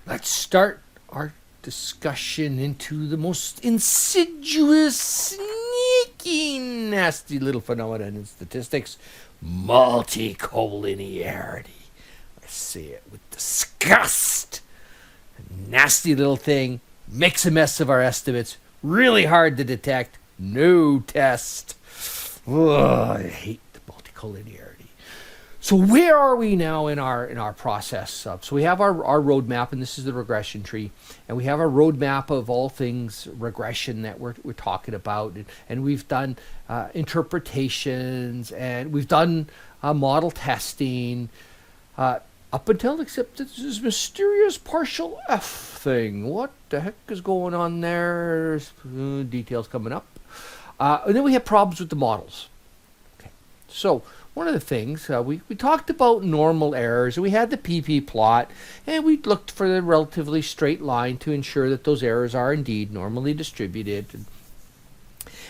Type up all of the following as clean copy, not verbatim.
Let's start our discussion into the most insidious, sneaky, nasty little phenomenon in statistics, multicollinearity. I say it with disgust. A nasty little thing, makes a mess of our estimates, really hard to detect, no test. I hate the multicollinearity. So where are we now in our process? So we have our roadmap, and this is the regression tree, and we have our roadmap of all things regression that we're talking about, and we've done interpretations, and we've done model testing, up until except this mysterious partial F thing. What the heck is going on there? Details coming up. And then we have problems with the models. Okay, so one of the things, we talked about normal errors, and we had the PP plot, and we looked for the relatively straight line to ensure that those errors are indeed normally distributed.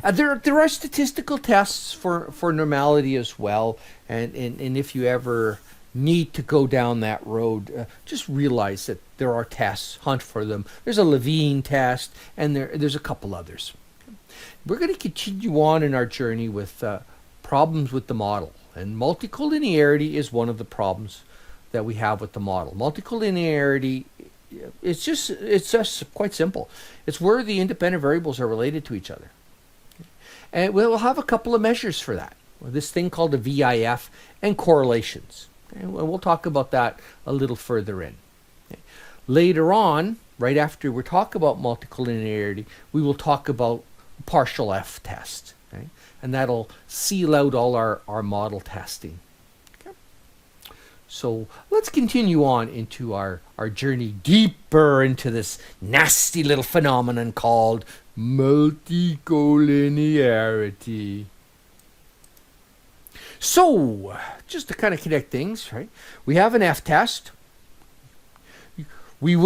There are statistical tests for normality as well, and if you ever need to go down that road, just realize that there are tests, hunt for them. There's a Levine test, and there's a couple others. We're going to continue on in our journey with problems with the model. And multicollinearity is one of the problems that we have with the model. Multicollinearity, it's just quite simple. It's where the independent variables are related to each other. And we'll have a couple of measures for that. This thing called a VIF and correlations. And we'll talk about that a little further in. Later on, right after we talk about multicollinearity, we will talk about partial F test. Okay? And that'll seal out all our model testing. Okay? So let's continue on into our journey deeper into this nasty little phenomenon called multicollinearity. So, just to kind of connect things, right? We have an F test. We've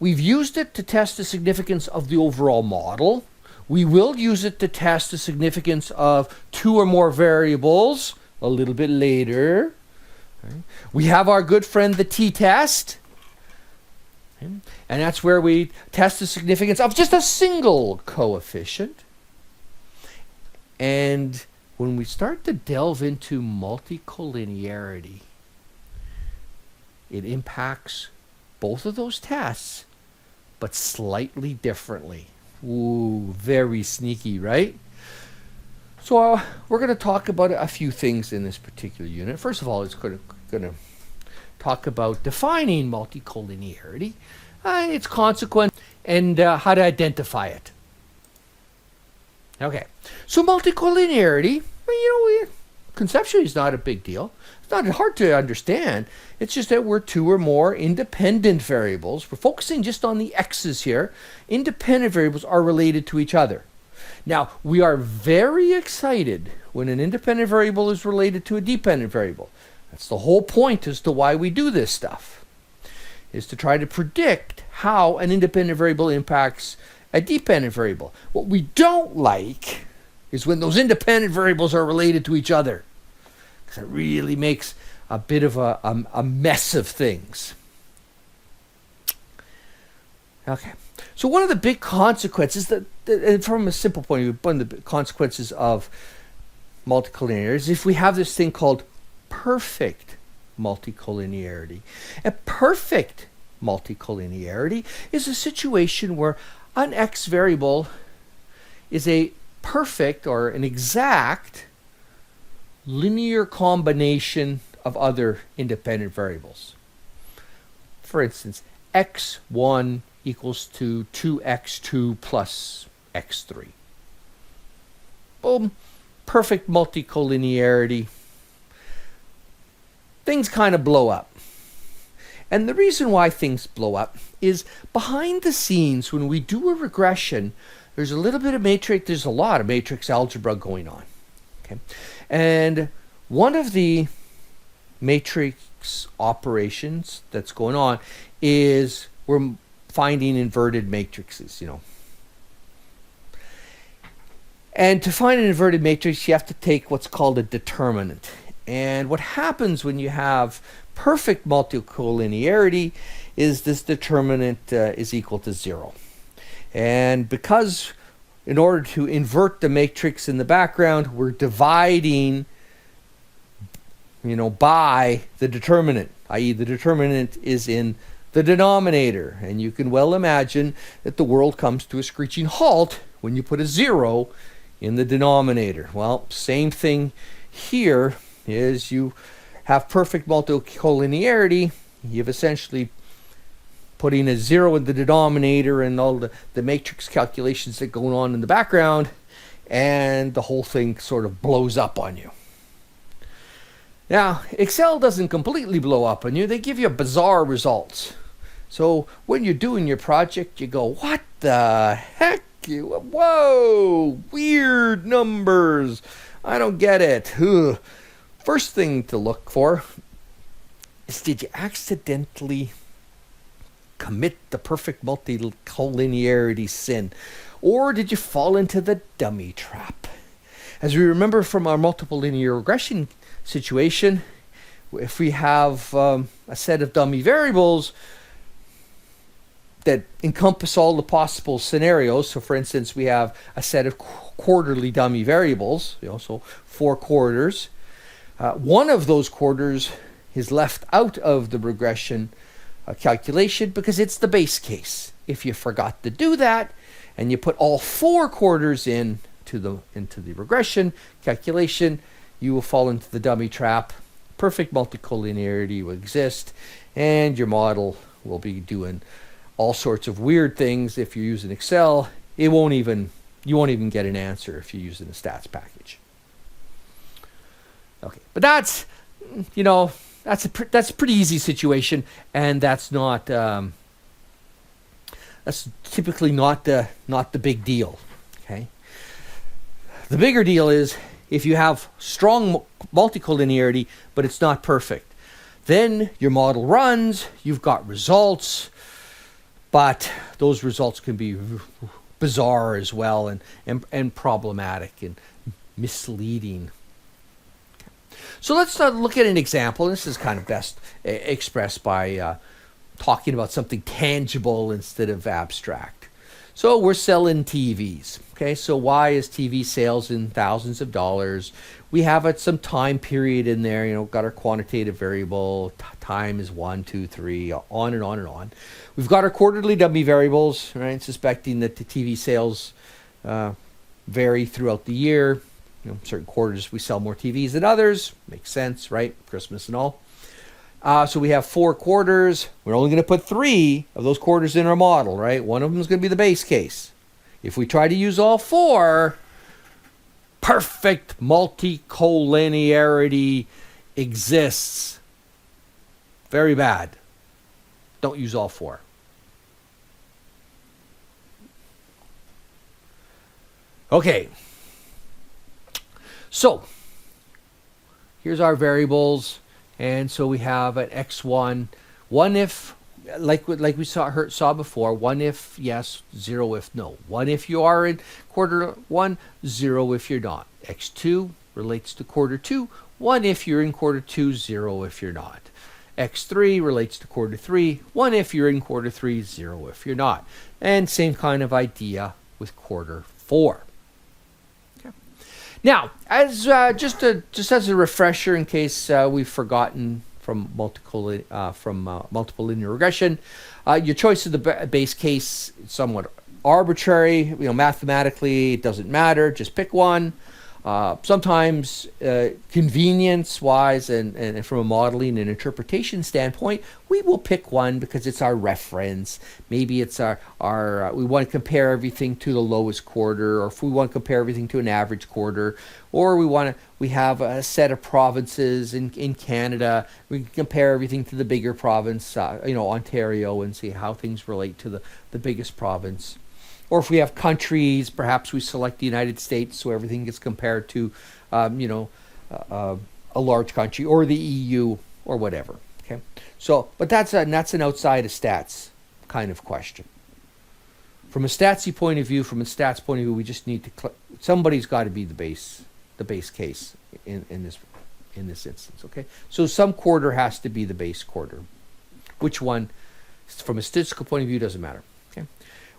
used it to test the significance of the overall model. We will use it to test the significance of two or more variables a little bit later. Okay. We have our good friend the t-test. Okay. And that's where we test the significance of just a single coefficient. And when we start to delve into multicollinearity, it impacts both of those tests, but slightly differently. Ooh, very sneaky, right? So we're going to talk about a few things in this particular unit. First of all, it's going to talk about defining multicollinearity, its consequence, and how to identify it. Okay, so multicollinearity, conceptually is not a big deal. It's not hard to understand. It's just that we're two or more independent variables. We're focusing just on the x's here. Independent variables are related to each other. Now, we are very excited when an independent variable is related to a dependent variable. That's the whole point as to why we do this stuff, is to try to predict how an independent variable impacts a dependent variable. What we don't like is when those independent variables are related to each other, because it really makes a bit of a mess of things. Okay, so one of the big consequences, that from a simple point of view, one of the consequences of multicollinearity is if we have this thing called perfect multicollinearity. A perfect multicollinearity is a situation where an x variable is a perfect or an exact linear combination of other independent variables. For instance, x1 equals to 2x2 plus x3. Boom, perfect multicollinearity. Things kind of blow up. And the reason why things blow up is behind the scenes, when we do a regression, there's a little bit of matrix, there's a lot of matrix algebra going on. Okay? And one of the matrix operations that's going on is we're finding inverted matrices, And to find an inverted matrix, you have to take what's called a determinant. And what happens when you have perfect multicollinearity is this determinant is equal to 0. And because in order to invert the matrix in the background, we're dividing by the determinant, i.e. the determinant is in the denominator. And you can well imagine that the world comes to a screeching halt when you put a 0 in the denominator. Well, same thing here is you have perfect multicollinearity. You've essentially putting a 0 in the denominator and all the matrix calculations that go on in the background, and the whole thing sort of blows up on you. Now, Excel doesn't completely blow up on you. They give you bizarre results. So when you're doing your project, you go, what the heck? Whoa, weird numbers. I don't get it. Ugh. First thing to look for is, did you accidentally commit the perfect multicollinearity sin? Or did you fall into the dummy trap? As we remember from our multiple linear regression situation, if we have a set of dummy variables that encompass all the possible scenarios, so for instance we have a set of quarterly dummy variables, so 4 quarters, one of those quarters is left out of the regression calculation because it's the base case. If you forgot to do that and you put all 4 quarters into the regression calculation, you will fall into the dummy trap. Perfect multicollinearity will exist, and your model will be doing all sorts of weird things. If you're using Excel, you won't even get an answer if you're using a stats package. Okay, but that's that's a pretty easy situation, and that's typically not the big deal. Okay, the bigger deal is if you have strong multicollinearity, but it's not perfect. Then your model runs, you've got results, but those results can be bizarre as well and problematic and misleading. So let's look at an example. This is kind of best expressed by talking about something tangible instead of abstract. So we're selling TVs. Okay, so why is TV sales in thousands of dollars? We have some time period in there, got our quantitative variable, time is 1, 2, 3, on and on and on. We've got our quarterly dummy variables, right, suspecting that the TV sales vary throughout the year. Certain quarters we sell more TVs than others. Makes sense, right? Christmas and all. So we have 4 quarters. We're only going to put 3 of those quarters in our model, right? One of them is going to be the base case. If we try to use all 4, perfect multicollinearity exists. Very bad. Don't use all 4. Okay. So here's our variables. And so we have an x1, 1 if, like we saw before, 1 if yes, 0 if no. 1 if you are in quarter 1, 0 if you're not. x2 relates to quarter 2, 1 if you're in quarter 2, 0 if you're not. x3 relates to quarter 3, 1 if you're in quarter 3, 0 if you're not. And same kind of idea with quarter 4. Now, as just as a refresher, in case we've forgotten from multiple linear regression, your choice of the base case is somewhat arbitrary. Mathematically, it doesn't matter. Just pick one. Sometimes, convenience-wise and from a modeling and interpretation standpoint, we will pick one because it's our reference. Maybe it's our we want to compare everything to the lowest quarter, or if we want to compare everything to an average quarter, or we have a set of provinces in Canada. We can compare everything to the bigger province, Ontario, and see how things relate to the biggest province. Or if we have countries, perhaps we select the United States, so everything gets compared to, a large country, or the EU, or whatever. Okay, so but that's an outside of stats kind of question. From a statsy point of view, we just need to somebody's got to be the base case in this in this instance, okay? So some quarter has to be the base quarter. Which one, from a statistical point of view, doesn't matter, okay?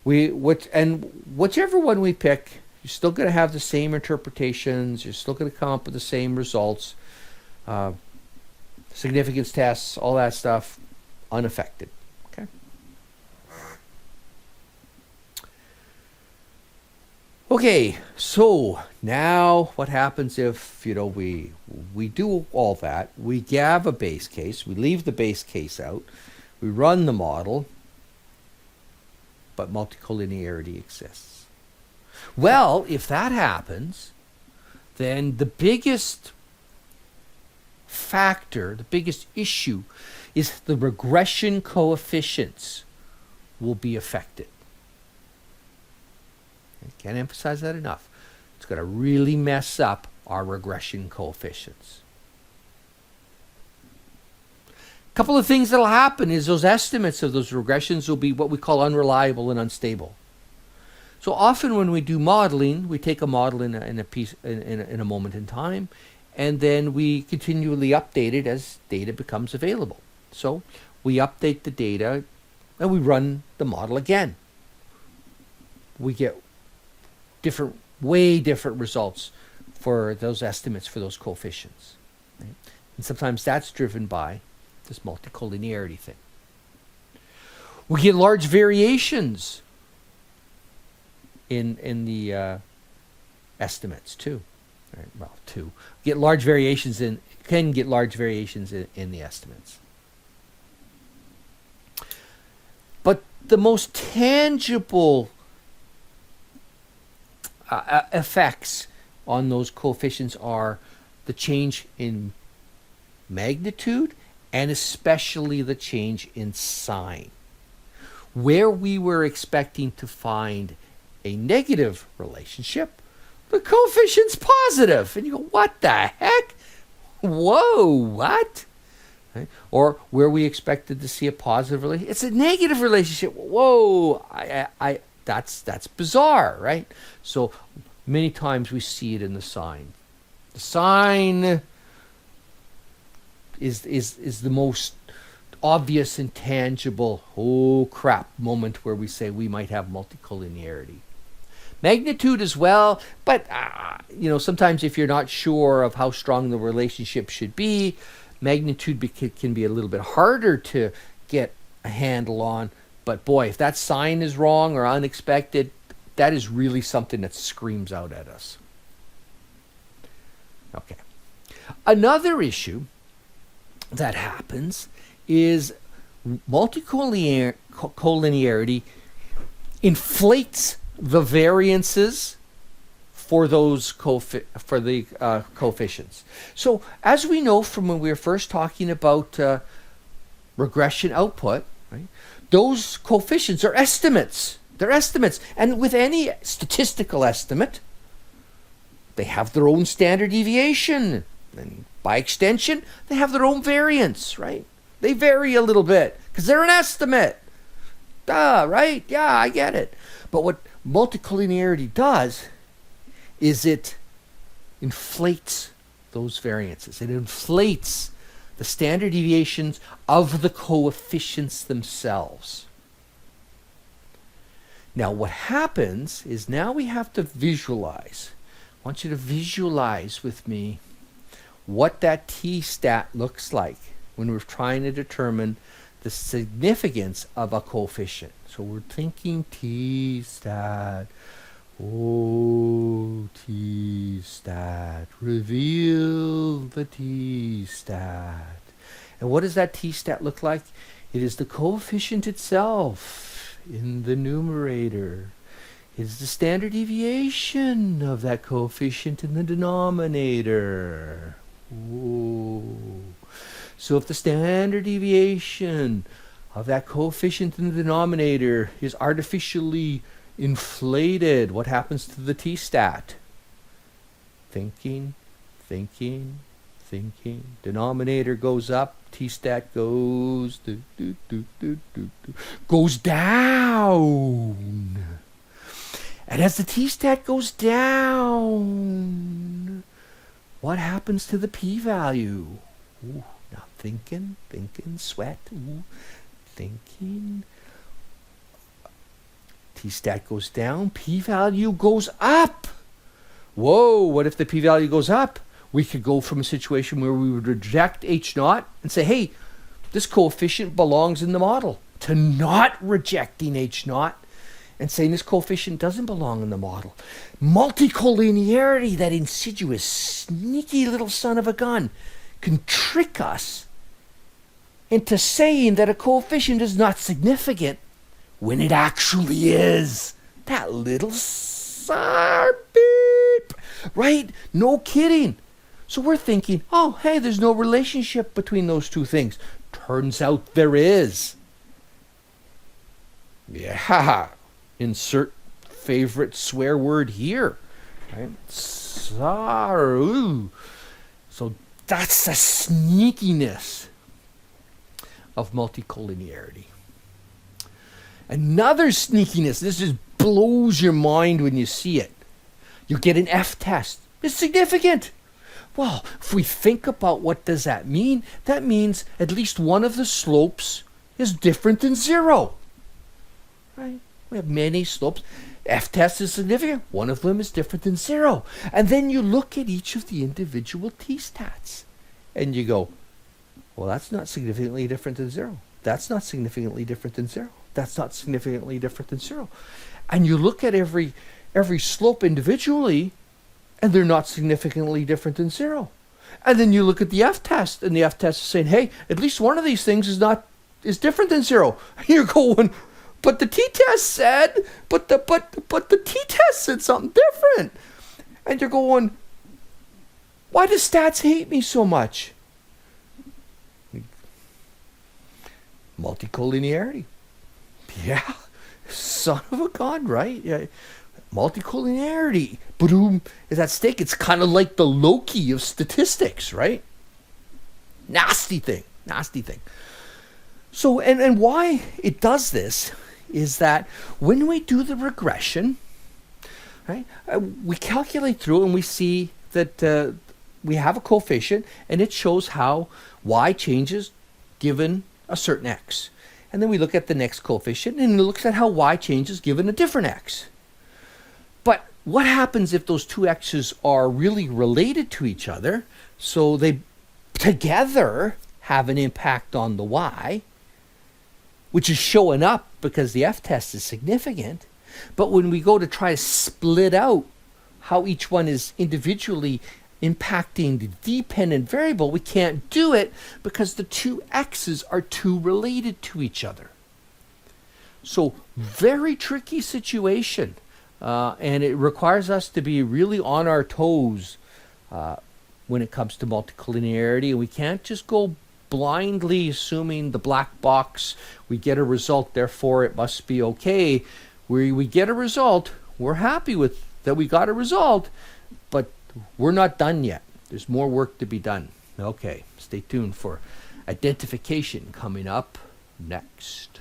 Whichever one we pick, you're still going to have the same interpretations. You're still going to come up with the same results. Significance tests, all that stuff, unaffected, okay? Okay, so now what happens if, we do all that, we have a base case, we leave the base case out, we run the model, but multicollinearity exists. Well, if that happens, then the biggest factor, the biggest issue is the regression coefficients will be affected. I can't emphasize that enough. It's going to really mess up our regression coefficients. A couple of things that will happen is those estimates of those regressions will be what we call unreliable and unstable. So often when we do modeling, we take a model in a moment in time, and then we continually update it as data becomes available. So we update the data and we run the model again. We get way different results for those estimates for those coefficients. Right? And sometimes that's driven by this multicollinearity thing. We get large variations in the estimates too. Right, well, can get large variations in the estimates. But the most tangible effects on those coefficients are the change in magnitude and especially the change in sign. Where we were expecting to find a negative relationship, the coefficient's positive. And you go, what the heck? Whoa, what? Right? Or where we expected to see a positive relationship, it's a negative relationship. Whoa, that's bizarre, right? So many times we see it in the sign. The sign is the most obvious and tangible, oh crap, moment where we say we might have multicollinearity. Magnitude as well, but sometimes if you're not sure of how strong the relationship should be, magnitude can be a little bit harder to get a handle on. But boy, if that sign is wrong or unexpected, that is really something that screams out at us. Okay. Another issue that happens is multicollinearity inflates the variances for those coefficients. So as we know from when we were first talking about regression output, right, those coefficients are estimates. They're estimates. And with any statistical estimate, they have their own standard deviation. And by extension, they have their own variance, right? They vary a little bit because they're an estimate. Duh, right? Yeah, I get it. But what multicollinearity does is it inflates those variances. It inflates the standard deviations of the coefficients themselves. Now what happens is now we have to visualize. I want you to visualize with me what that t-stat looks like when we're trying to determine the significance of a coefficient. So we're thinking t-stat. Oh, t-stat. Reveal the t-stat. And what does that t-stat look like? It is the coefficient itself in the numerator. It is the standard deviation of that coefficient in the denominator. Ooh. So if the standard deviation of that coefficient in the denominator is artificially inflated, what happens to the t-stat? Thinking. Denominator goes up, t-stat goes down. And as the t-stat goes down, what happens to the p-value? Ooh, now thinking, sweat, ooh, thinking. T-stat goes down, p-value goes up. Whoa, what if the p-value goes up? We could go from a situation where we would reject H0 and say, hey, this coefficient belongs in the model, to not rejecting H0 and saying this coefficient doesn't belong in the model. Multicollinearity, that insidious, sneaky little son of a gun, can trick us into saying that a coefficient is not significant when it actually is. That little beep, right? No kidding. So we're thinking, oh, hey, there's no relationship between those two things. Turns out there is. Yeah. Insert favorite swear word here. Right? So that's the sneakiness of multicollinearity. Another sneakiness, this just blows your mind when you see it. You get an Ftest. It's significant. Well, if we think about what does that mean, that means at least one of the slopes is different than 0. Right? We have many slopes. Ftest is significant. One of them is different than 0. And then you look at each of the individual t-stats and you go, well, that's not significantly different than 0. That's not significantly different than 0. That's not significantly different than 0. And you look at every slope individually, and they're not significantly different than 0. And then you look at the Ftest, and the Ftest is saying, hey, at least one of these things is different than 0. And you're going, but the t-test said, but the t-test said something different. And you're going, why do stats hate me so much? Multicollinearity. Yeah, son of a gun, right? Yeah. Multicollinearity, boom, is at stake. It's kind of like the Loki of statistics, right? Nasty thing. So, and why it does this is that when we do the regression, right, we calculate through and we see that we have a coefficient and it shows how y changes given a certain x. And then we look at the next coefficient and it looks at how y changes given a different x. But what happens if those two x's are really related to each other, so they together have an impact on the y, which is showing up because the Ftest is significant, but when we go to try to split out how each one is individually impacting the dependent variable, we can't do it because the two x's are too related to each other. So very tricky situation. And it requires us to be really on our toes when it comes to multicollinearity. And we can't just go blindly assuming the black box, we get a result, therefore it must be okay. We get a result, we're happy with that we got a result, but we're not done yet. There's more work to be done. Okay, stay tuned for identification coming up next.